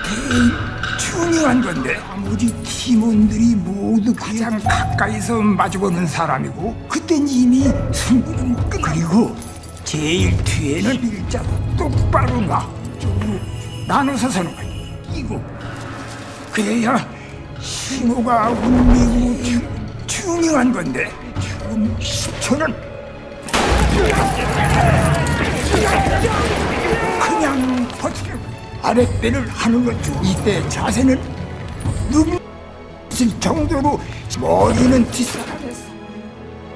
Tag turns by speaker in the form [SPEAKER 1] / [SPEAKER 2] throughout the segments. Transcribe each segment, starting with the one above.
[SPEAKER 1] 제일 중요한 건데 나머지 팀원들이 모두 가장 가까이서 마주보는 사람이고 그땐 이미 승부는 그리고 제일 뒤에는 일자로 똑바로 놔쪽으로 나눠서 서는 거야. 이거 그래야 신호가 울리고 중요한 건데 지금 10초는 그냥 버티려 아랫배를 하는 거죠. 이때 자세는 눈을 정도로 머리는 뒷사람했어.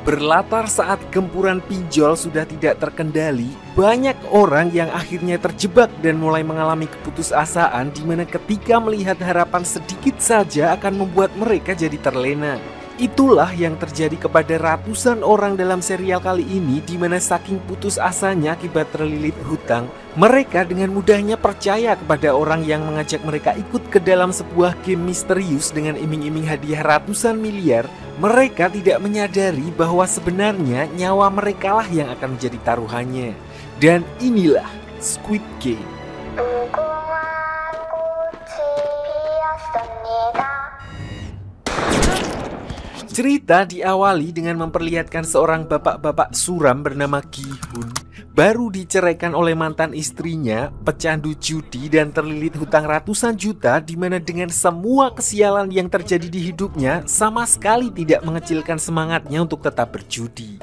[SPEAKER 2] Berlatar saat gempuran pinjol sudah tidak terkendali, banyak orang yang akhirnya terjebak dan mulai mengalami keputusasaan di mana ketika melihat harapan sedikit saja akan membuat mereka jadi terlena. Itulah yang terjadi kepada ratusan orang dalam serial kali ini, di mana saking putus asanya akibat terlilit hutang, mereka dengan mudahnya percaya kepada orang yang mengajak mereka ikut ke dalam sebuah game misterius dengan iming-iming hadiah ratusan miliar. Mereka tidak menyadari bahwa sebenarnya nyawa merekalah yang akan menjadi taruhannya. Dan inilah Squid Game. Cerita diawali dengan memperlihatkan seorang bapak-bapak suram bernama Gi-hun. Baru diceraikan oleh mantan istrinya, pecandu judi dan terlilit hutang ratusan juta, di mana dengan semua kesialan yang terjadi di hidupnya sama sekali tidak mengecilkan semangatnya untuk tetap berjudi.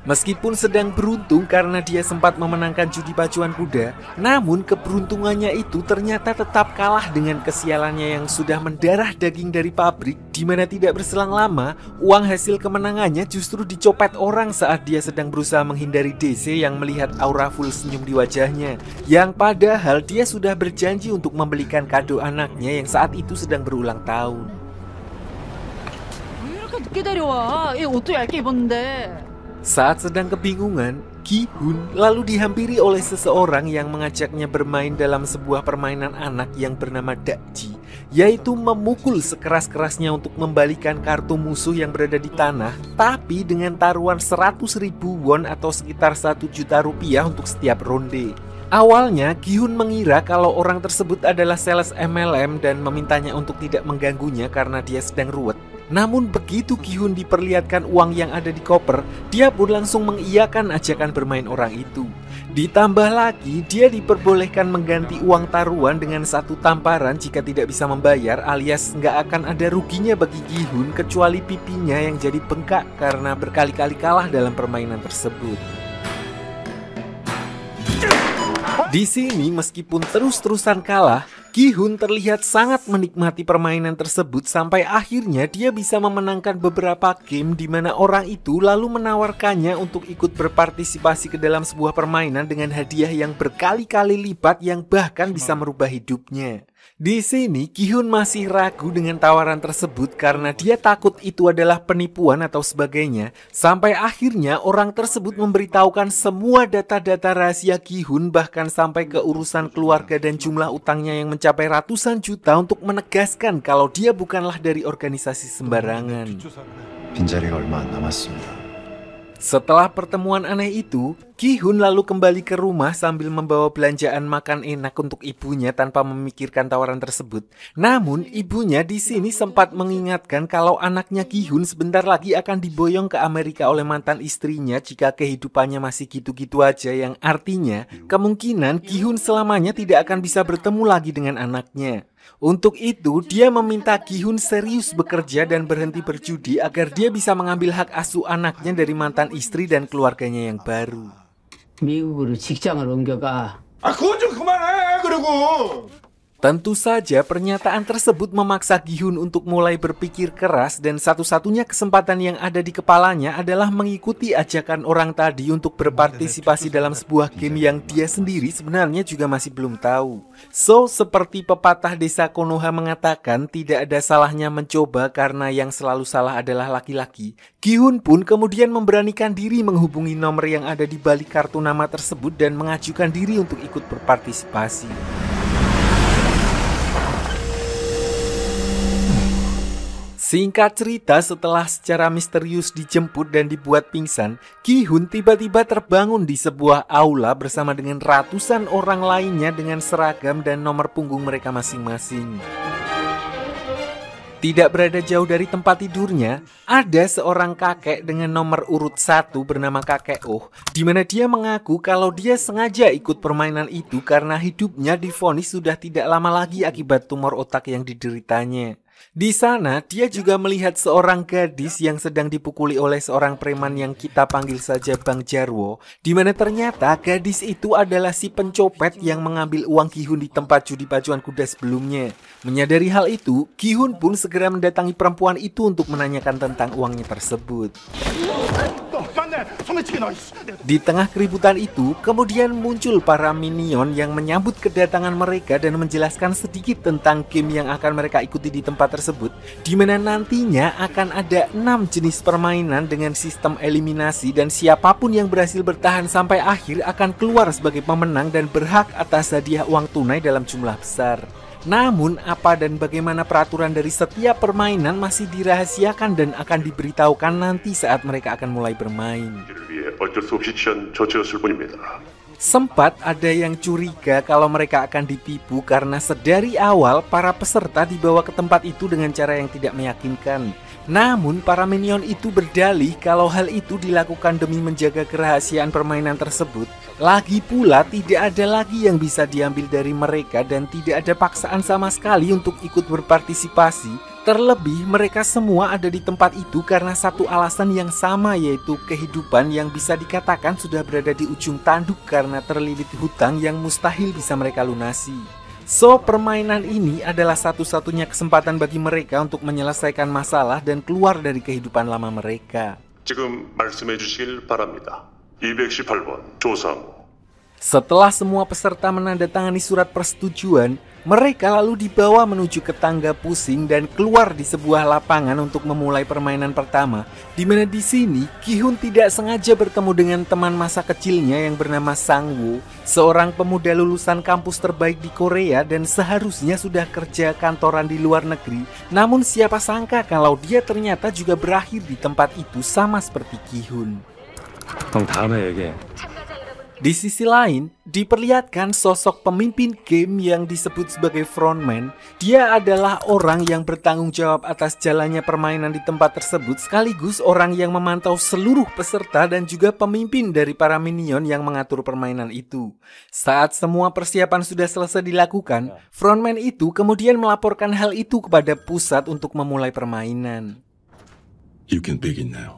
[SPEAKER 2] Meskipun sedang beruntung karena dia sempat memenangkan judi pacuan kuda, namun keberuntungannya itu ternyata tetap kalah dengan kesialannya yang sudah mendarah daging dari pabrik, di mana tidak berselang lama, uang hasil kemenangannya justru dicopet orang saat dia sedang berusaha menghindari DC yang melihat aura full senyum di wajahnya, yang padahal dia sudah berjanji untuk membelikan kado anaknya yang saat itu sedang berulang tahun. Saat sedang kebingungan, Gi-hun lalu dihampiri oleh seseorang yang mengajaknya bermain dalam sebuah permainan anak yang bernama Dakji, yaitu memukul sekeras-kerasnya untuk membalikan kartu musuh yang berada di tanah, tapi dengan taruhan 100.000 won atau sekitar 1 juta rupiah untuk setiap ronde. Awalnya, Gi-hun mengira kalau orang tersebut adalah sales MLM dan memintanya untuk tidak mengganggunya karena dia sedang ruwet. Namun begitu Gi-hun diperlihatkan uang yang ada di koper, dia pun langsung mengiyakan ajakan bermain orang itu. Ditambah lagi, dia diperbolehkan mengganti uang taruhan dengan satu tamparan jika tidak bisa membayar, alias nggak akan ada ruginya bagi Gi-hun kecuali pipinya yang jadi bengkak karena berkali-kali kalah dalam permainan tersebut. Di sini meskipun terus-terusan kalah, Gi-hun terlihat sangat menikmati permainan tersebut sampai akhirnya dia bisa memenangkan beberapa game di mana orang itu lalu menawarkannya untuk ikut berpartisipasi ke dalam sebuah permainan dengan hadiah yang berkali-kali lipat yang bahkan bisa merubah hidupnya. Di sini Gi-hun masih ragu dengan tawaran tersebut karena dia takut itu adalah penipuan atau sebagainya. Sampai akhirnya orang tersebut memberitahukan semua data-data rahasia Gi-hun, bahkan sampai ke urusan keluarga dan jumlah utangnya yang mencapai ratusan juta untuk menegaskan kalau dia bukanlah dari organisasi sembarangan.
[SPEAKER 3] 빈자리가 얼마 안 남았습니다.
[SPEAKER 2] Setelah pertemuan aneh itu, Gi-hun lalu kembali ke rumah sambil membawa belanjaan makan enak untuk ibunya tanpa memikirkan tawaran tersebut. Namun, ibunya di sini sempat mengingatkan kalau anaknya Gi-hun sebentar lagi akan diboyong ke Amerika oleh mantan istrinya jika kehidupannya masih gitu-gitu aja, yang artinya kemungkinan Gi-hun selamanya tidak akan bisa bertemu lagi dengan anaknya. Untuk itu, dia meminta Gi-hun serius bekerja dan berhenti berjudi agar dia bisa mengambil hak asuh anaknya dari mantan istri dan keluarganya yang baru.
[SPEAKER 4] 미국으로 직장을 옮겨가.
[SPEAKER 5] 그건 좀 그만해, 그리고.
[SPEAKER 2] Tentu saja pernyataan tersebut memaksa Gi-hun untuk mulai berpikir keras dan satu-satunya kesempatan yang ada di kepalanya adalah mengikuti ajakan orang tadi untuk berpartisipasi dalam sebuah game yang dia sendiri sebenarnya juga masih belum tahu. So, seperti pepatah desa Konoha mengatakan, tidak ada salahnya mencoba karena yang selalu salah adalah laki-laki. Gi-hun pun kemudian memberanikan diri menghubungi nomor yang ada di balik kartu nama tersebut dan mengajukan diri untuk ikut berpartisipasi. Singkat cerita, setelah secara misterius dijemput dan dibuat pingsan, Ki-hun tiba-tiba terbangun di sebuah aula bersama dengan ratusan orang lainnya dengan seragam dan nomor punggung mereka masing-masing. Tidak berada jauh dari tempat tidurnya, ada seorang kakek dengan nomor urut 1 bernama Kakek Oh, di mana dia mengaku kalau dia sengaja ikut permainan itu karena hidupnya divonis sudah tidak lama lagi akibat tumor otak yang dideritanya. Di sana, dia juga melihat seorang gadis yang sedang dipukuli oleh seorang preman yang kita panggil saja Bang Jarwo, di mana ternyata gadis itu adalah si pencopet yang mengambil uang Ki-hun di tempat judi pacuan kuda sebelumnya. Menyadari hal itu, Ki-hun pun segera mendatangi perempuan itu untuk menanyakan tentang uangnya tersebut. Di tengah keributan itu, kemudian muncul para minion yang menyambut kedatangan mereka dan menjelaskan sedikit tentang game yang akan mereka ikuti di tempat tersebut, di mana nantinya akan ada 6 jenis permainan dengan sistem eliminasi dan siapapun yang berhasil bertahan sampai akhir akan keluar sebagai pemenang dan berhak atas hadiah uang tunai dalam jumlah besar. Namun, apa dan bagaimana peraturan dari setiap permainan masih dirahasiakan dan akan diberitahukan nanti saat mereka akan mulai bermain. Sempat ada yang curiga kalau mereka akan ditipu karena sedari awal para peserta dibawa ke tempat itu dengan cara yang tidak meyakinkan. Namun para minion itu berdalih kalau hal itu dilakukan demi menjaga kerahasiaan permainan tersebut. Lagi pula tidak ada lagi yang bisa diambil dari mereka dan tidak ada paksaan sama sekali untuk ikut berpartisipasi. Terlebih mereka semua ada di tempat itu karena satu alasan yang sama, yaitu kehidupan yang bisa dikatakan sudah berada di ujung tanduk karena terlilit hutang yang mustahil bisa mereka lunasi. So, permainan ini adalah satu-satunya kesempatan bagi mereka untuk menyelesaikan masalah dan keluar dari kehidupan lama mereka.
[SPEAKER 6] 지금 말씀해 주실 바랍니다. 218번 조상우.
[SPEAKER 2] Setelah semua peserta menandatangani surat persetujuan, mereka lalu dibawa menuju ke tangga pusing dan keluar di sebuah lapangan untuk memulai permainan pertama. Di mana di sini Ki-hun tidak sengaja bertemu dengan teman masa kecilnya yang bernama Sang-woo, seorang pemuda lulusan kampus terbaik di Korea dan seharusnya sudah kerja kantoran di luar negeri. Namun siapa sangka kalau dia ternyata juga berakhir di tempat itu sama seperti Ki-hun.
[SPEAKER 3] 형 다음에 얘기해.
[SPEAKER 2] Di sisi lain, diperlihatkan sosok pemimpin game yang disebut sebagai frontman. Dia adalah orang yang bertanggung jawab atas jalannya permainan di tempat tersebut, sekaligus orang yang memantau seluruh peserta dan juga pemimpin dari para minion yang mengatur permainan itu. Saat semua persiapan sudah selesai dilakukan, frontman itu kemudian melaporkan hal itu kepada pusat untuk memulai permainan.
[SPEAKER 6] You can begin now.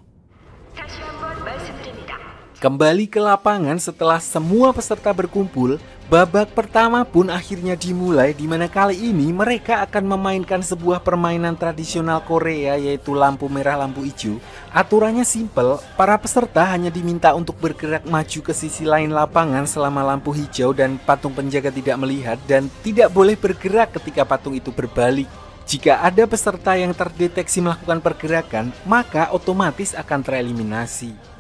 [SPEAKER 2] Kembali ke lapangan setelah semua peserta berkumpul, babak pertama pun akhirnya dimulai, di mana kali ini mereka akan memainkan sebuah permainan tradisional Korea, yaitu lampu merah lampu hijau. Aturannya simpel, para peserta hanya diminta untuk bergerak maju ke sisi lain lapangan selama lampu hijau dan patung penjaga tidak melihat, dan tidak boleh bergerak ketika patung itu berbalik. Jika ada peserta yang terdeteksi melakukan pergerakan, maka otomatis akan tereliminasi.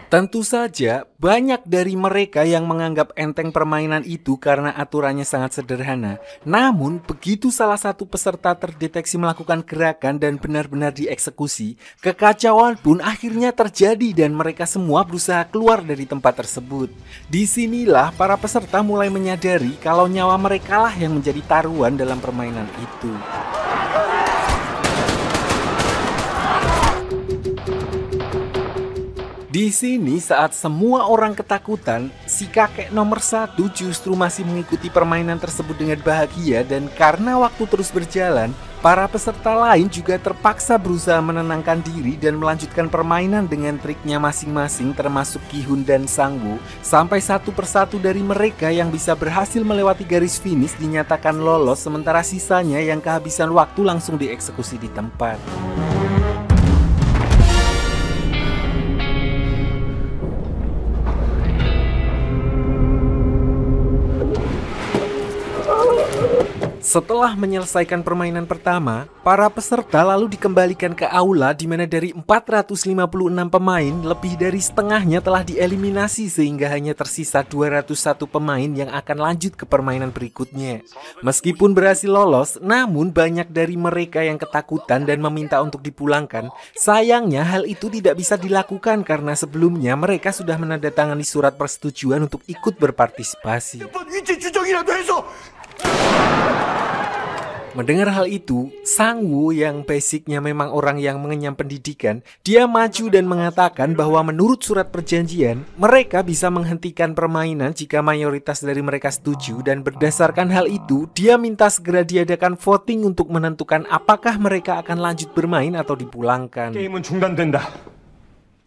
[SPEAKER 2] Tentu saja, banyak dari mereka yang menganggap enteng permainan itu karena aturannya sangat sederhana. Namun, begitu salah satu peserta terdeteksi melakukan gerakan dan benar-benar dieksekusi, kekacauan pun akhirnya terjadi dan mereka semua berusaha keluar dari tempat tersebut. Disinilah para peserta mulai menyadari kalau nyawa mereka lah yang menjadi taruhan dalam permainan itu. Di sini saat semua orang ketakutan, si kakek nomor 1 justru masih mengikuti permainan tersebut dengan bahagia, dan karena waktu terus berjalan, para peserta lain juga terpaksa berusaha menenangkan diri dan melanjutkan permainan dengan triknya masing-masing, termasuk Ki-hun dan Sang-woo, sampai satu persatu dari mereka yang bisa berhasil melewati garis finish dinyatakan lolos, sementara sisanya yang kehabisan waktu langsung dieksekusi di tempat. Setelah menyelesaikan permainan pertama, para peserta lalu dikembalikan ke aula di mana dari 456 pemain, lebih dari setengahnya telah dieliminasi sehingga hanya tersisa 201 pemain yang akan lanjut ke permainan berikutnya. Meskipun berhasil lolos, namun banyak dari mereka yang ketakutan dan meminta untuk dipulangkan. Sayangnya hal itu tidak bisa dilakukan karena sebelumnya mereka sudah menandatangani surat persetujuan untuk ikut berpartisipasi.
[SPEAKER 1] 위치 추적이라도 해서
[SPEAKER 2] Mendengar hal itu, Sang-woo yang basicnya memang orang yang mengenyam pendidikan, dia maju dan mengatakan bahwa menurut surat perjanjian, mereka bisa menghentikan permainan jika mayoritas dari mereka setuju, dan berdasarkan hal itu, dia minta segera diadakan voting untuk menentukan apakah mereka akan lanjut bermain atau dipulangkan.
[SPEAKER 5] 게임은 중단된다.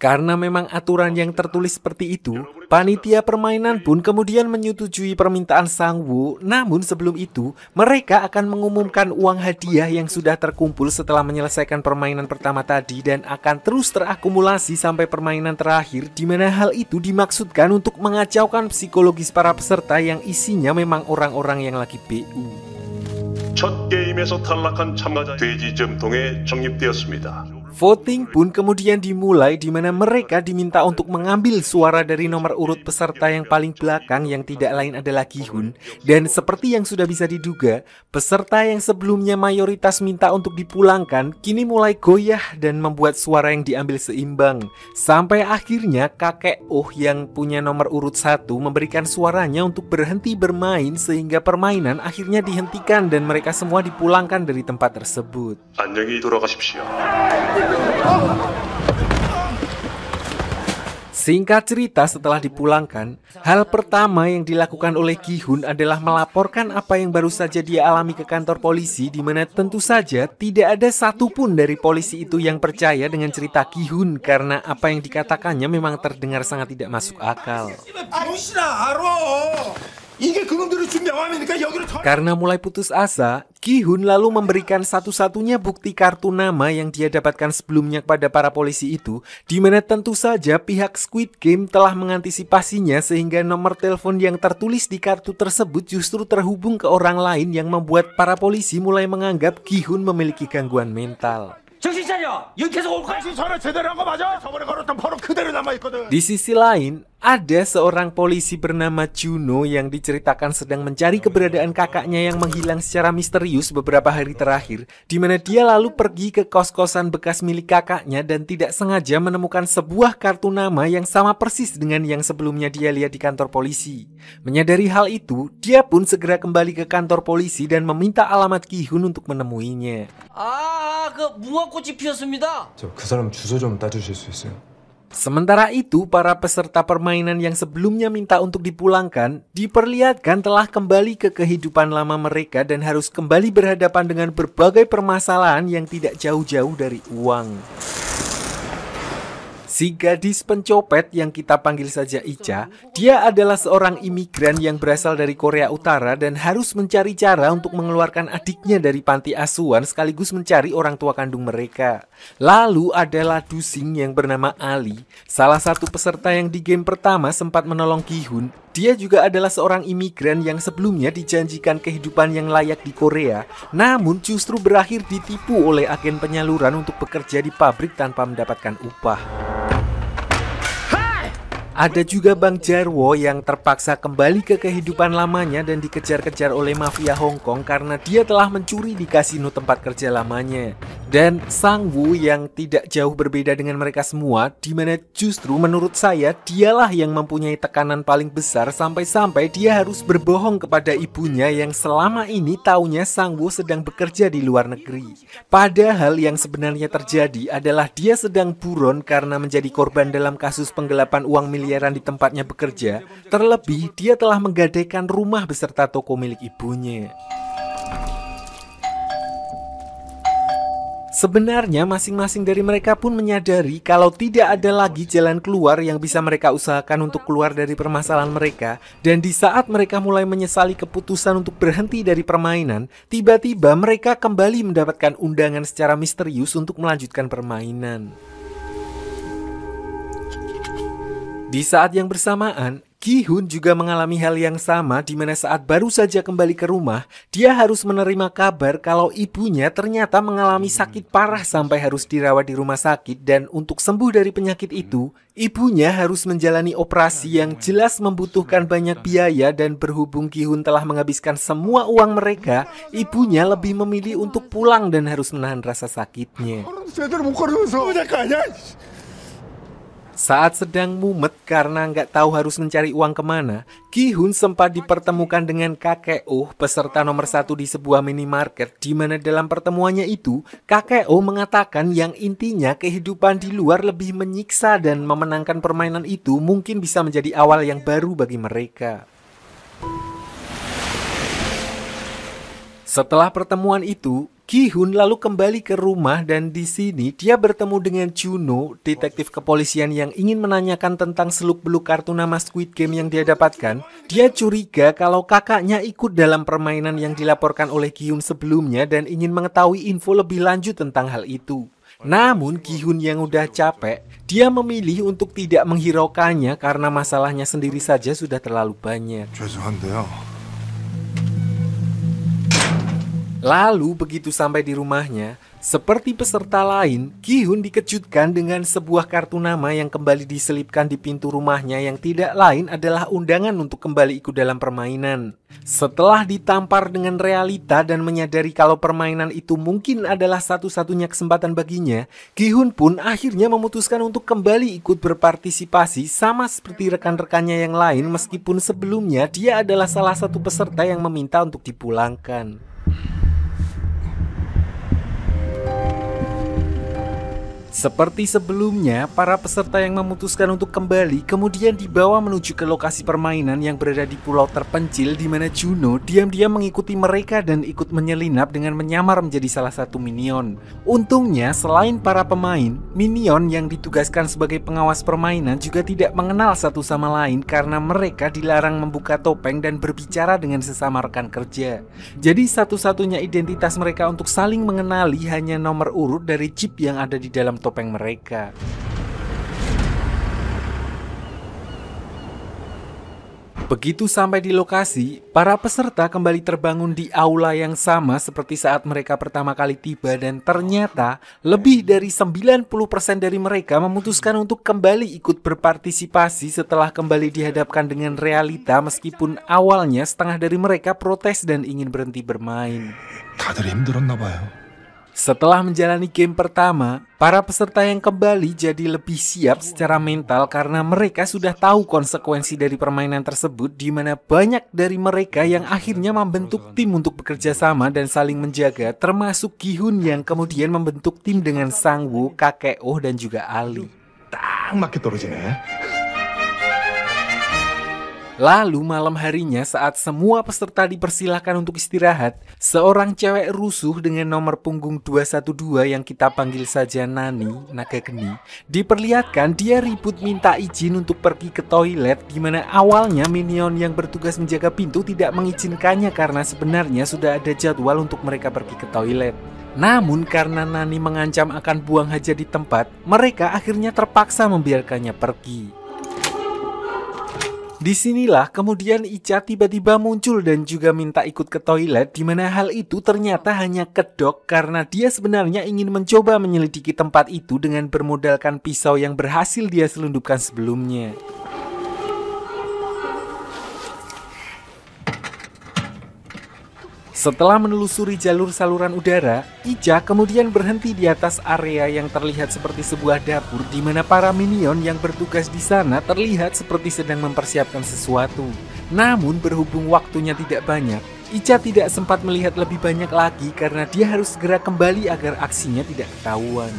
[SPEAKER 2] Karena memang aturan yang tertulis seperti itu, panitia permainan pun kemudian menyetujui permintaan Sang-woo. Namun sebelum itu, mereka akan mengumumkan uang hadiah yang sudah terkumpul setelah menyelesaikan permainan pertama tadi dan akan terus terakumulasi sampai permainan terakhir, di mana hal itu dimaksudkan untuk mengacaukan psikologis para peserta yang isinya memang orang-orang yang lagi BU.
[SPEAKER 6] 첫 게임에서 탈락한 참가자 돼지 점통에 적립되었습니다.
[SPEAKER 2] Voting pun kemudian dimulai di mana mereka diminta untuk mengambil suara dari nomor urut peserta yang paling belakang yang tidak lain adalah Gi-hun. Dan seperti yang sudah bisa diduga, peserta yang sebelumnya mayoritas minta untuk dipulangkan kini mulai goyah dan membuat suara yang diambil seimbang. Sampai akhirnya kakek Oh yang punya nomor urut 1 memberikan suaranya untuk berhenti bermain sehingga permainan akhirnya dihentikan dan mereka semua dipulangkan dari tempat tersebut.
[SPEAKER 6] 안녕히 돌아가십시오.
[SPEAKER 2] Singkat cerita, setelah dipulangkan, hal pertama yang dilakukan oleh Gi-hun adalah melaporkan apa yang baru saja dia alami ke kantor polisi, di mana tentu saja tidak ada satupun dari polisi itu yang percaya dengan cerita Gi-hun karena apa yang dikatakannya memang terdengar sangat tidak masuk akal.
[SPEAKER 1] 병신아 알아. 이게 그놈들이 준 명함이니까 여기로 털.
[SPEAKER 2] Karena mulai putus asa, Gi-hun lalu memberikan satu-satunya bukti kartu nama yang dia dapatkan sebelumnya kepada para polisi itu, di mana tentu saja pihak Squid Game telah mengantisipasinya sehingga nomor telepon yang tertulis di kartu tersebut justru terhubung ke orang lain yang membuat para polisi mulai menganggap Gi-hun memiliki gangguan mental.
[SPEAKER 1] 정신 차려. 여기 계속 올 거야. 정신 차려 제대로 한 거 맞아? 저번에 걸었던 번호 그대로 남아 있거든.
[SPEAKER 2] Di sisi lain, ada seorang polisi bernama Juno yang diceritakan sedang mencari keberadaan kakaknya yang menghilang secara misterius beberapa hari terakhir, di mana dia lalu pergi ke kos-kosan bekas milik kakaknya dan tidak sengaja menemukan sebuah kartu nama yang sama persis dengan yang sebelumnya dia lihat di kantor polisi. Menyadari hal itu, dia pun segera kembali ke kantor polisi dan meminta alamat Gi-hun untuk menemuinya.
[SPEAKER 7] 그 무화꽃이 피었습니다.
[SPEAKER 8] 그 사람 주소 좀 따주실 수 있어요?
[SPEAKER 2] Sementara itu, para peserta permainan yang sebelumnya minta untuk dipulangkan diperlihatkan telah kembali ke kehidupan lama mereka dan harus kembali berhadapan dengan berbagai permasalahan yang tidak jauh-jauh dari uang. Si gadis pencopet yang kita panggil saja Icha, dia adalah seorang imigran yang berasal dari Korea Utara dan harus mencari cara untuk mengeluarkan adiknya dari panti asuhan sekaligus mencari orang tua kandung mereka. Lalu adalah Dusing yang bernama Ali, salah satu peserta yang di game pertama sempat menolong Gi-hun. Dia juga adalah seorang imigran yang sebelumnya dijanjikan kehidupan yang layak di Korea, namun justru berakhir ditipu oleh agen penyaluran untuk bekerja di pabrik tanpa mendapatkan upah. Ada juga Bang Jarwo yang terpaksa kembali ke kehidupan lamanya dan dikejar-kejar oleh mafia Hong Kong karena dia telah mencuri di kasino tempat kerja lamanya. Dan Sang-woo yang tidak jauh berbeda dengan mereka semua, di mana justru menurut saya dialah yang mempunyai tekanan paling besar sampai-sampai dia harus berbohong kepada ibunya yang selama ini taunya Sang-woo sedang bekerja di luar negeri. Padahal yang sebenarnya terjadi adalah dia sedang buron karena menjadi korban dalam kasus penggelapan uang miliaran di tempatnya bekerja. Terlebih dia telah menggadaikan rumah beserta toko milik ibunya. Sebenarnya masing-masing dari mereka pun menyadari kalau tidak ada lagi jalan keluar yang bisa mereka usahakan untuk keluar dari permasalahan mereka. Dan di saat mereka mulai menyesali keputusan untuk berhenti dari permainan, tiba-tiba mereka kembali mendapatkan undangan secara misterius untuk melanjutkan permainan. Di saat yang bersamaan, Ki-hun juga mengalami hal yang sama di mana saat baru saja kembali ke rumah, dia harus menerima kabar kalau ibunya ternyata mengalami sakit parah sampai harus dirawat di rumah sakit, dan untuk sembuh dari penyakit itu, ibunya harus menjalani operasi yang jelas membutuhkan banyak biaya, dan berhubung Ki-hun telah menghabiskan semua uang mereka, ibunya lebih memilih untuk pulang dan harus menahan rasa sakitnya.
[SPEAKER 5] 제대로 못 걸으면서 아니야.
[SPEAKER 2] Saat sedang mumet karena nggak tahu harus mencari uang kemana, Ki-hun sempat dipertemukan dengan kakek Oh, peserta nomor 1 di sebuah minimarket, di mana dalam pertemuannya itu, kakek Oh mengatakan yang intinya kehidupan di luar lebih menyiksa dan memenangkan permainan itu mungkin bisa menjadi awal yang baru bagi mereka. Setelah pertemuan itu, Ki-hun lalu kembali ke rumah, dan di sini dia bertemu dengan Juno, detektif kepolisian yang ingin menanyakan tentang seluk-beluk kartu nama Squid Game yang dia dapatkan. Dia curiga kalau kakaknya ikut dalam permainan yang dilaporkan oleh Ki-hun sebelumnya dan ingin mengetahui info lebih lanjut tentang hal itu. Namun Ki-hun yang udah capek, dia memilih untuk tidak menghiraukannya karena masalahnya sendiri saja sudah terlalu banyak.
[SPEAKER 5] 죄송한데요.
[SPEAKER 2] Lalu begitu sampai di rumahnya, seperti peserta lain, Ki-hun dikejutkan dengan sebuah kartu nama yang kembali diselipkan di pintu rumahnya yang tidak lain adalah undangan untuk kembali ikut dalam permainan. Setelah ditampar dengan realita dan menyadari kalau permainan itu mungkin adalah satu-satunya kesempatan baginya, Ki-hun pun akhirnya memutuskan untuk kembali ikut berpartisipasi sama seperti rekan-rekannya yang lain, meskipun sebelumnya dia adalah salah satu peserta yang meminta untuk dipulangkan. Seperti sebelumnya, para peserta yang memutuskan untuk kembali kemudian dibawa menuju ke lokasi permainan yang berada di pulau terpencil, di mana Juno diam-diam mengikuti mereka dan ikut menyelinap dengan menyamar menjadi salah satu minion. Untungnya, selain para pemain, minion yang ditugaskan sebagai pengawas permainan juga tidak mengenal satu sama lain karena mereka dilarang membuka topeng dan berbicara dengan sesama rekan kerja. Jadi satu-satunya identitas mereka untuk saling mengenali hanya nomor urut dari chip yang ada di dalam topeng mereka. Begitu sampai di lokasi, para peserta kembali terbangun di aula yang sama seperti saat mereka pertama kali tiba, dan ternyata lebih dari 90% dari mereka memutuskan untuk kembali ikut berpartisipasi setelah kembali dihadapkan dengan realita, meskipun awalnya setengah dari mereka protes dan ingin berhenti bermain.
[SPEAKER 5] 다들 힘들었나 봐요.
[SPEAKER 2] Setelah menjalani game pertama, para peserta yang kembali jadi lebih siap secara mental karena mereka sudah tahu konsekuensi dari permainan tersebut, di mana banyak dari mereka yang akhirnya membentuk tim untuk bekerja sama dan saling menjaga, termasuk Ki-hun yang kemudian membentuk tim dengan Sang-woo, kakek Oh, dan juga Ali.
[SPEAKER 5] 딱 맞게 떨어지네.
[SPEAKER 2] Lalu malam harinya saat semua peserta dipersilahkan untuk istirahat, seorang cewek rusuh dengan nomor punggung 212 yang kita panggil saja Nani, naga geni, diperlihatkan dia ribut minta izin untuk pergi ke toilet, di mana awalnya minion yang bertugas menjaga pintu tidak mengizinkannya karena sebenarnya sudah ada jadwal untuk mereka pergi ke toilet. Namun karena Nani mengancam akan buang hajat di tempat, mereka akhirnya terpaksa membiarkannya pergi. Disinilah kemudian Icha tiba-tiba muncul dan juga minta ikut ke toilet, di mana hal itu ternyata hanya kedok karena dia sebenarnya ingin mencoba menyelidiki tempat itu dengan bermodalkan pisau yang berhasil dia selundupkan sebelumnya. Setelah menelusuri jalur saluran udara, Icha kemudian berhenti di atas area yang terlihat seperti sebuah dapur, di mana para minion yang bertugas di sana terlihat seperti sedang mempersiapkan sesuatu. Namun berhubung waktunya tidak banyak, Icha tidak sempat melihat lebih banyak lagi karena dia harus segera kembali agar aksinya tidak ketahuan.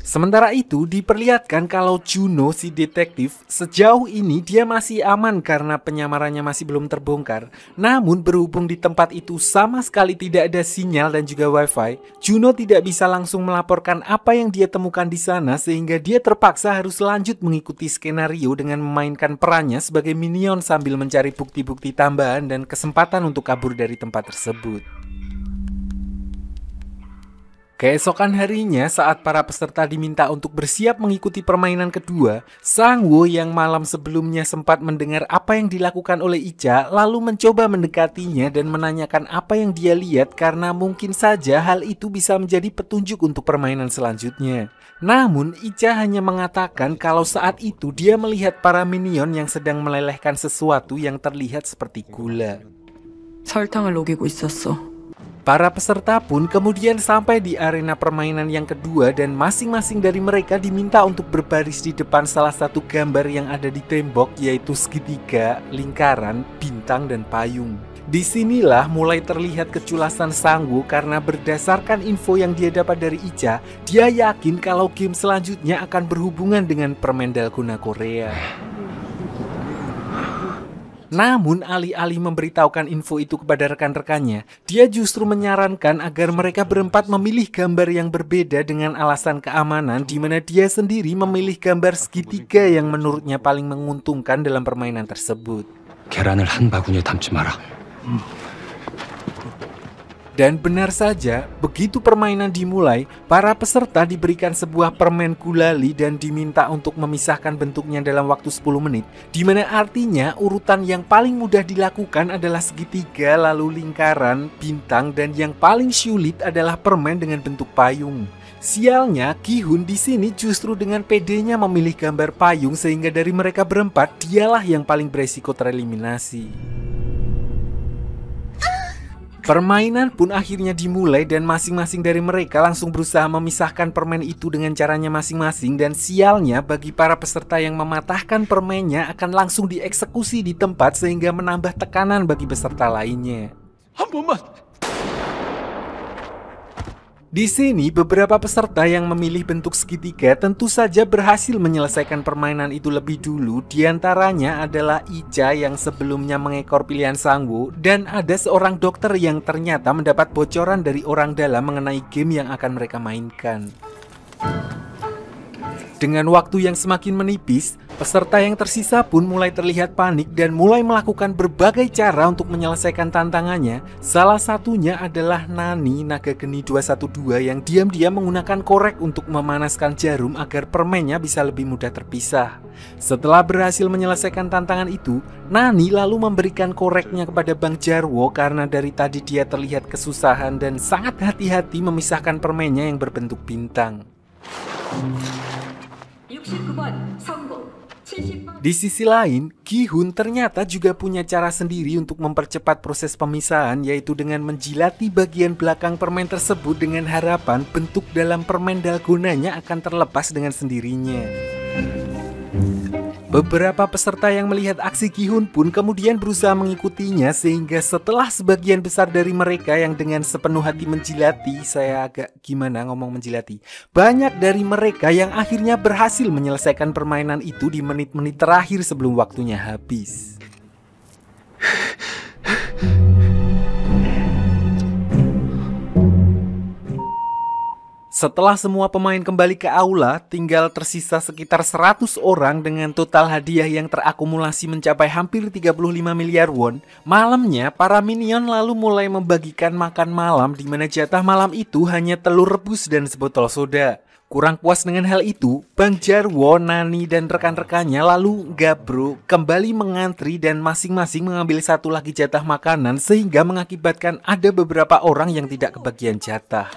[SPEAKER 2] Sementara itu diperlihatkan kalau Juno si detektif sejauh ini dia masih aman karena penyamarannya masih belum terbongkar. Namun berhubung di tempat itu sama sekali tidak ada sinyal dan juga wifi, Juno tidak bisa langsung melaporkan apa yang dia temukan di sana, sehingga dia terpaksa harus lanjut mengikuti skenario dengan memainkan perannya sebagai minion sambil mencari bukti-bukti tambahan dan kesempatan untuk kabur dari tempat tersebut. Keesokan harinya saat para peserta diminta untuk bersiap mengikuti permainan kedua, Sang-woo yang malam sebelumnya sempat mendengar apa yang dilakukan oleh Icha lalu mencoba mendekatinya dan menanyakan apa yang dia lihat karena mungkin saja hal itu bisa menjadi petunjuk untuk permainan selanjutnya. Namun Icha hanya mengatakan kalau saat itu dia melihat para minion yang sedang melelehkan sesuatu yang terlihat seperti gula.
[SPEAKER 9] 설탕을 녹이고 있었어.
[SPEAKER 2] Para peserta pun kemudian sampai di arena permainan yang kedua dan masing-masing dari mereka diminta untuk berbaris di depan salah satu gambar yang ada di tembok, yaitu segitiga, lingkaran, bintang, dan payung. Disinilah mulai terlihat keculasan Sang-woo karena berdasarkan info yang dia dapat dari Icha, dia yakin kalau game selanjutnya akan berhubungan dengan permen dalgona Korea. Namun alih-alih memberitahukan info itu kepada rekan-rekannya, dia justru menyarankan agar mereka berempat memilih gambar yang berbeda dengan alasan keamanan, di mana dia sendiri memilih gambar segitiga yang menurutnya paling menguntungkan dalam permainan tersebut.
[SPEAKER 3] 계란을 한 바구니에 담지 마라.
[SPEAKER 2] Dan benar saja, begitu permainan dimulai, para peserta diberikan sebuah permen gulali dan diminta untuk memisahkan bentuknya dalam waktu 10 menit, di mana artinya urutan yang paling mudah dilakukan adalah segitiga, lalu lingkaran, bintang, dan yang paling sulit adalah permen dengan bentuk payung. Sialnya, Ki-hun di sini justru dengan pedenya memilih gambar payung sehingga dari mereka berempat, dialah yang paling beresiko tereliminasi. Permainan pun akhirnya dimulai dan masing-masing dari mereka langsung berusaha memisahkan permen itu dengan caranya masing-masing, dan sialnya bagi para peserta yang mematahkan permennya akan langsung dieksekusi di tempat sehingga menambah tekanan bagi peserta lainnya. Di sini beberapa peserta yang memilih bentuk segitiga tentu saja berhasil menyelesaikan permainan itu lebih dulu. Di antaranya adalah Icha yang sebelumnya mengekor pilihan Sang-woo, dan ada seorang dokter yang ternyata mendapat bocoran dari orang dalam mengenai game yang akan mereka mainkan. Dengan waktu yang semakin menipis, peserta yang tersisa pun mulai terlihat panik dan mulai melakukan berbagai cara untuk menyelesaikan tantangannya. Salah satunya adalah Nani, naga geni 212 yang diam-diam menggunakan korek untuk memanaskan jarum agar permennya bisa lebih mudah terpisah. Setelah berhasil menyelesaikan tantangan itu, Nani lalu memberikan koreknya kepada Bang Jarwo karena dari tadi dia terlihat kesusahan dan sangat hati-hati memisahkan permennya yang berbentuk bintang. Di sisi lain, Ki-hun ternyata juga punya cara sendiri untuk mempercepat proses pemisahan, yaitu dengan menjilati bagian belakang permen tersebut dengan harapan bentuk dalam permen dalgonanya akan terlepas dengan sendirinya. Beberapa peserta yang melihat aksi Ki-hun pun kemudian berusaha mengikutinya, sehingga setelah sebagian besar dari mereka yang dengan sepenuh hati menjilati, saya agak gimana ngomong menjilati, banyak dari mereka yang akhirnya berhasil menyelesaikan permainan itu di menit-menit terakhir sebelum waktunya habis. Setelah semua pemain kembali ke aula, tinggal tersisa sekitar 100 orang dengan total hadiah yang terakumulasi mencapai hampir 35 miliar won. Malamnya, para minion lalu mulai membagikan makan malam, di mana jatah malam itu hanya telur rebus dan sebotol soda. Kurang puas dengan hal itu, Bang Jarwo, Nani, dan rekan-rekannya lalu gabro kembali mengantri dan masing-masing mengambil satu lagi jatah makanan, sehingga mengakibatkan ada beberapa orang yang tidak kebagian jatah.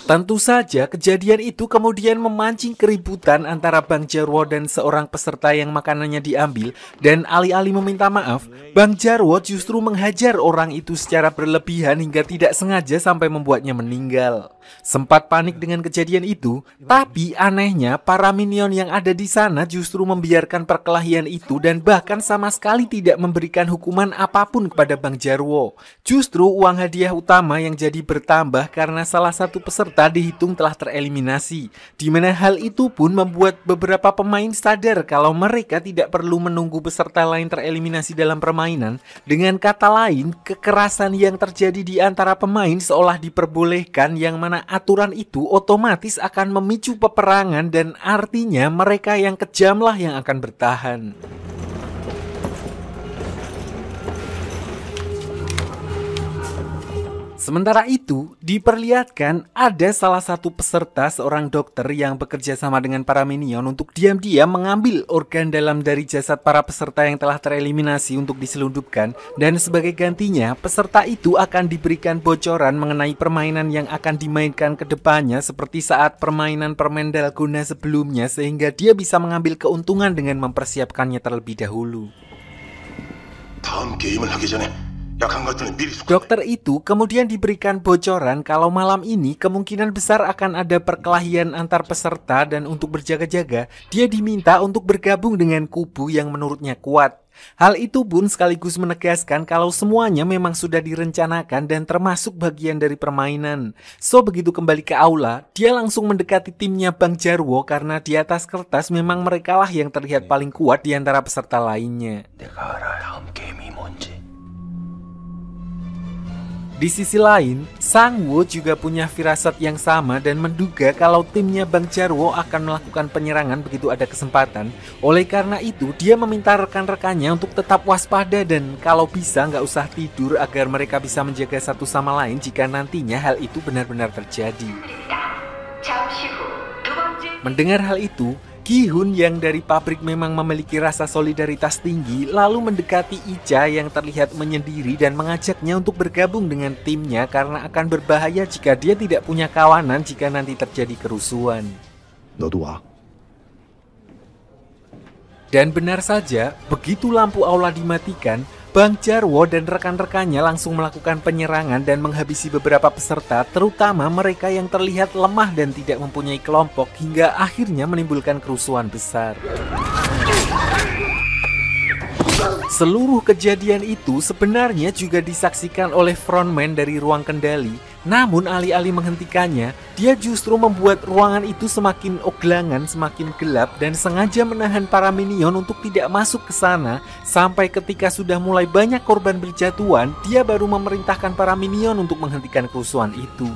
[SPEAKER 2] Tentu saja kejadian itu kemudian memancing keributan antara Bang Jarwo dan seorang peserta yang makanannya diambil, dan alih-alih meminta maaf, Bang Jarwo justru menghajar orang itu secara berlebihan hingga tidak sengaja sampai membuatnya meninggal. Sempat panik dengan kejadian itu, tapi anehnya para minion yang ada di sana justru membiarkan perkelahian itu dan bahkan sama sekali tidak memberikan hukuman apapun kepada Bang Jarwo. Justru uang hadiah utama yang jadi bertambah karena salah satu peserta dihitung telah tereliminasi, di mana hal itu pun membuat beberapa pemain sadar kalau mereka tidak perlu menunggu peserta lain tereliminasi dalam permainan. Dengan kata lain, kekerasan yang terjadi di antara pemain seolah diperbolehkan, yang mana aturan itu otomatis akan memicu peperangan dan artinya mereka yang kejamlah yang akan bertahan. Sementara itu, diperlihatkan ada salah satu peserta seorang dokter yang bekerja sama dengan para minion untuk diam-diam mengambil organ dalam dari jasad para peserta yang telah tereliminasi untuk diselundupkan, dan sebagai gantinya, peserta itu akan diberikan bocoran mengenai permainan yang akan dimainkan ke depannya seperti saat permainan permen dalgona sebelumnya, sehingga dia bisa mengambil keuntungan dengan mempersiapkannya terlebih dahulu.
[SPEAKER 6] 다음 게임을 하기 전에 약한 것들은 미리
[SPEAKER 2] Dokter itu kemudian diberikan bocoran kalau malam ini kemungkinan besar akan ada perkelahian antar peserta, dan untuk berjaga-jaga, dia diminta untuk bergabung dengan kubu yang menurutnya kuat. Hal itu pun sekaligus menegaskan kalau semuanya memang sudah direncanakan dan termasuk bagian dari permainan. So, begitu kembali ke aula, dia langsung mendekati timnya Bang Jarwo karena di atas kertas memang merekalah yang terlihat paling kuat di antara peserta lainnya. Di sisi lain, Sang-woo juga punya firasat yang sama dan menduga kalau timnya Bang Jarwo akan melakukan penyerangan begitu ada kesempatan. Oleh karena itu, dia meminta rekan-rekannya untuk tetap waspada dan kalau bisa nggak usah tidur agar mereka bisa menjaga satu sama lain jika nantinya hal itu benar-benar terjadi. Mendengar hal itu, Ki-hun yang dari pabrik memang memiliki rasa solidaritas tinggi lalu mendekati Icha yang terlihat menyendiri dan mengajaknya untuk bergabung dengan timnya karena akan berbahaya jika dia tidak punya kawanan jika nanti terjadi kerusuhan. Dan benar saja, begitu lampu aula dimatikan, Bang Jarwo dan rekan-rekannya langsung melakukan penyerangan dan menghabisi beberapa peserta, terutama mereka yang terlihat lemah dan tidak mempunyai kelompok, hingga akhirnya menimbulkan kerusuhan besar. Seluruh kejadian itu sebenarnya juga disaksikan oleh frontman dari ruang kendali. Namun alih-alih menghentikannya, dia justru membuat ruangan itu semakin oglangan, semakin gelap, dan sengaja menahan para minion untuk tidak masuk ke sana. Sampai ketika sudah mulai banyak korban berjatuhan, dia baru memerintahkan para minion untuk menghentikan kerusuhan itu.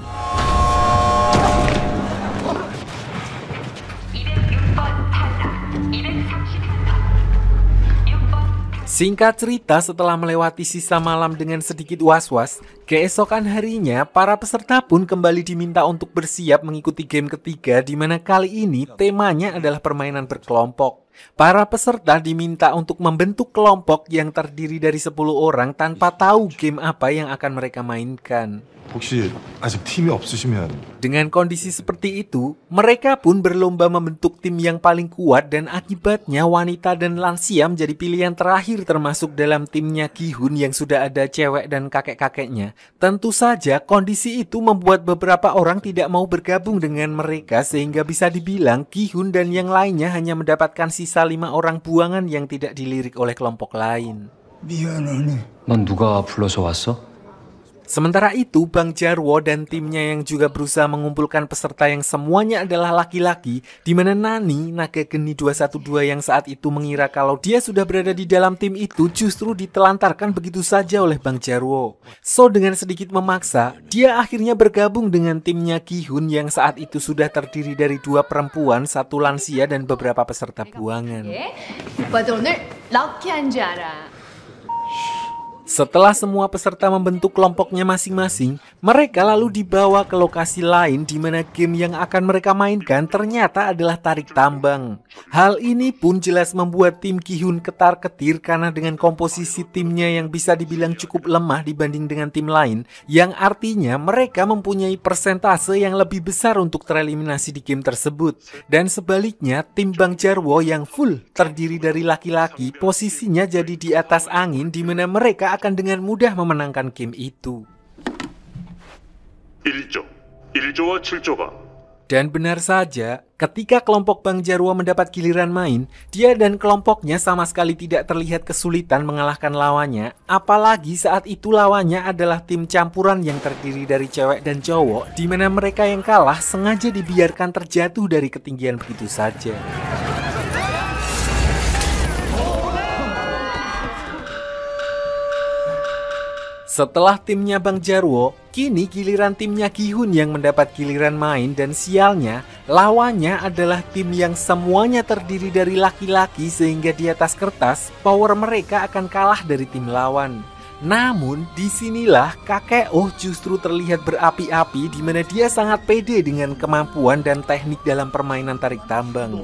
[SPEAKER 2] Singkat cerita, setelah melewati sisa malam dengan sedikit was-was, keesokan harinya para peserta pun kembali diminta untuk bersiap mengikuti game ketiga, di mana kali ini temanya adalah permainan berkelompok. Para peserta diminta untuk membentuk kelompok yang terdiri dari 10 orang tanpa tahu game apa yang akan mereka mainkan.
[SPEAKER 5] 혹시 아직 팀이 없으시면
[SPEAKER 2] Dengan kondisi seperti itu, mereka pun berlomba membentuk tim yang paling kuat dan akibatnya wanita dan lansia menjadi pilihan terakhir termasuk dalam timnya Ki-hun yang sudah ada cewek dan kakek-kakeknya. Tentu saja kondisi itu membuat beberapa orang tidak mau bergabung dengan mereka sehingga bisa dibilang Ki-hun dan yang lainnya hanya mendapatkan sisa 5 orang buangan yang tidak dilirik oleh kelompok lain.
[SPEAKER 3] 넌 누가 불러서 왔어?
[SPEAKER 2] Sementara itu, Bang Jarwo dan timnya yang juga berusaha mengumpulkan peserta yang semuanya adalah laki-laki, di mana Nani, naga geni 212 yang saat itu mengira kalau dia sudah berada di dalam tim itu justru ditelantarkan begitu saja oleh Bang Jarwo. So, dengan sedikit memaksa, dia akhirnya bergabung dengan timnya Ki-hun yang saat itu sudah terdiri dari 2 perempuan, 1 lansia, dan beberapa peserta buangan.
[SPEAKER 10] 오빠도 오늘 럭키한 줄 알아.
[SPEAKER 2] Setelah semua peserta membentuk kelompoknya masing-masing, mereka lalu dibawa ke lokasi lain di mana game yang akan mereka mainkan ternyata adalah tarik tambang. Hal ini pun jelas membuat tim Ki-hun ketar-ketir karena dengan komposisi timnya yang bisa dibilang cukup lemah dibanding dengan tim lain, yang artinya mereka mempunyai persentase yang lebih besar untuk tereliminasi di game tersebut. Dan sebaliknya, tim Bang Jarwo yang full terdiri dari laki-laki posisinya jadi di atas angin di mana mereka akan dengan mudah memenangkan game itu.
[SPEAKER 6] 1조와 7조가
[SPEAKER 2] Dan benar saja, ketika kelompok Bang Jarwo mendapat giliran main, dia dan kelompoknya sama sekali tidak terlihat kesulitan mengalahkan lawannya, apalagi saat itu lawannya adalah tim campuran yang terdiri dari cewek dan cowok, di mana mereka yang kalah sengaja dibiarkan terjatuh dari ketinggian begitu saja. Setelah timnya Bang Jarwo, kini giliran timnya Ki-hun yang mendapat giliran main dan sialnya, lawannya adalah tim yang semuanya terdiri dari laki-laki sehingga di atas kertas, power mereka akan kalah dari tim lawan. Namun disinilah kakek Oh justru terlihat berapi-api di mana dia sangat pede dengan kemampuan dan teknik dalam permainan tarik tambang.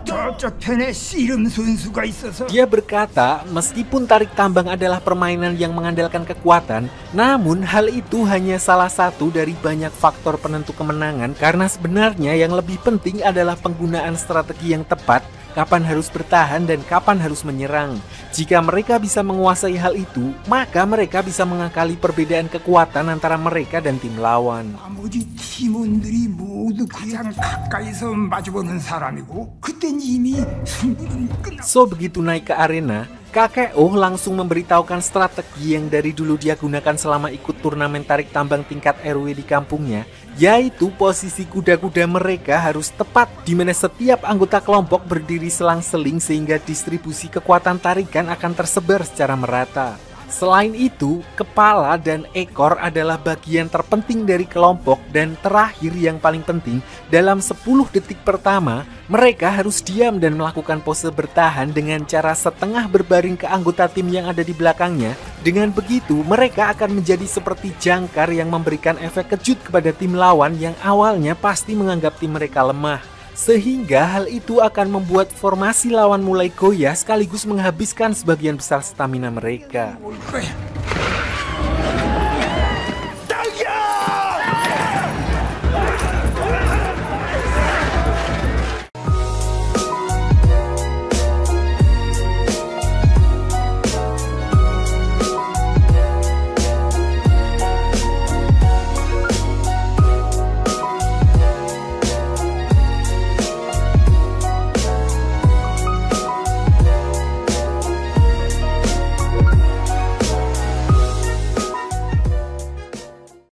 [SPEAKER 1] 저쪽 편에 씨름 선수가 있어서
[SPEAKER 2] Dia berkata, meskipun tarik tambang adalah permainan yang mengandalkan kekuatan, namun hal itu hanya salah satu dari banyak faktor penentu kemenangan karena sebenarnya yang lebih penting adalah penggunaan strategi yang tepat, kapan harus bertahan dan kapan harus menyerang. Jika mereka bisa menguasai hal itu, maka mereka bisa mengakali perbedaan kekuatan antara mereka dan tim lawan.
[SPEAKER 1] 나머지 팀원들이 모두 가장 가까이서 마주보는 사람이고 그땐 이미 승부는 끝났어.
[SPEAKER 2] So begitu naik ke arena, kakek Oh langsung memberitahukan strategi yang dari dulu dia gunakan selama ikut turnamen tarik tambang tingkat RW di kampungnya, yaitu posisi kuda-kuda mereka harus tepat di mana setiap anggota kelompok berdiri selang-seling sehingga distribusi kekuatan tarikan akan tersebar secara merata. Selain itu, kepala dan ekor adalah bagian terpenting dari kelompok dan terakhir yang paling penting, dalam 10 detik pertama, mereka harus diam dan melakukan pose bertahan dengan cara setengah berbaring ke anggota tim yang ada di belakangnya. Dengan begitu, mereka akan menjadi seperti jangkar yang memberikan efek kejut kepada tim lawan yang awalnya pasti menganggap tim mereka lemah. Sehingga hal itu akan membuat formasi lawan mulai goyah sekaligus menghabiskan sebagian besar stamina mereka.
[SPEAKER 1] 올 거야.